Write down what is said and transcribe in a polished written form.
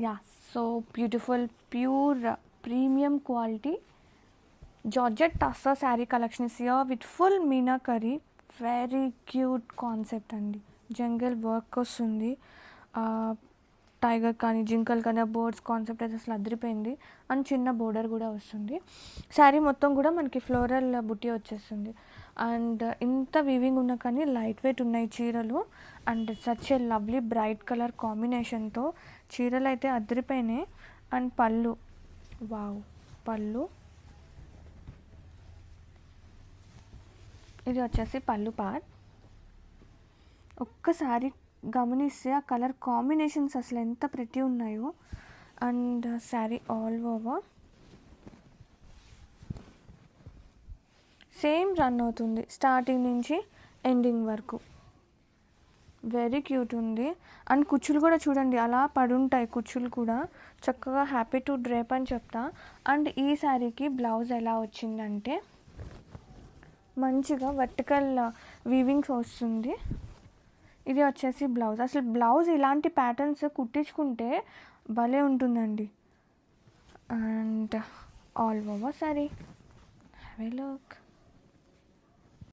Yeah so beautiful pure premium quality georgette tussar sari collection is here with full meenakari. Very cute concept అండి. జంగల్ work వస్తుంది, tiger కానీ జింకల్ కానీ birds concept అయితే అసలు అదిరిపోయింది. అండ్ చిన్న బోర్డర్ కూడా వస్తుంది. శారీ మొత్తం కూడా మనకి ఫ్లోరల్ బుట్టి వచ్చేస్తుంది. అండ్ ఇంత వీవింగ్ ఉన్నా కానీ లైట్ వెయిట్ ఉన్నాయి చీరలు. And such a lovely bright colour కాంబినేషన్తో చీరలు అయితే అదిరిపోయినాయి. అండ్ పళ్ళు, వావ్, పళ్ళు ఇది వచ్చేసి పళ్ళు పార్ట్. ఒక్కసారి గమనిస్తే ఆ కలర్ కాంబినేషన్స్ అసలు ఎంత ప్రెటీ ఉన్నాయో. And sari all over same run అవుతుంది స్టార్టింగ్ నుంచి ఎండింగ్ వరకు. వెరీ క్యూట్ ఉంది. అండ్ కుచ్చులు కూడా చూడండి అలా పడుంటాయి, కుచ్చులు కూడా చక్కగా హ్యాపీ టు డ్రేప్ అని చెప్తా. అండ్ ఈ శారీకి బ్లౌజ్ ఎలా వచ్చిందంటే మంచిగా వర్టికల్ వీవింగ్స్ వస్తుంది. ఇది వచ్చేసి బ్లౌజ్. అసలు బ్లౌజ్ ఇలాంటి ప్యాటర్న్స్ కుట్టించుకుంటే భలే ఉంటుందండి. And all over sorry have a look.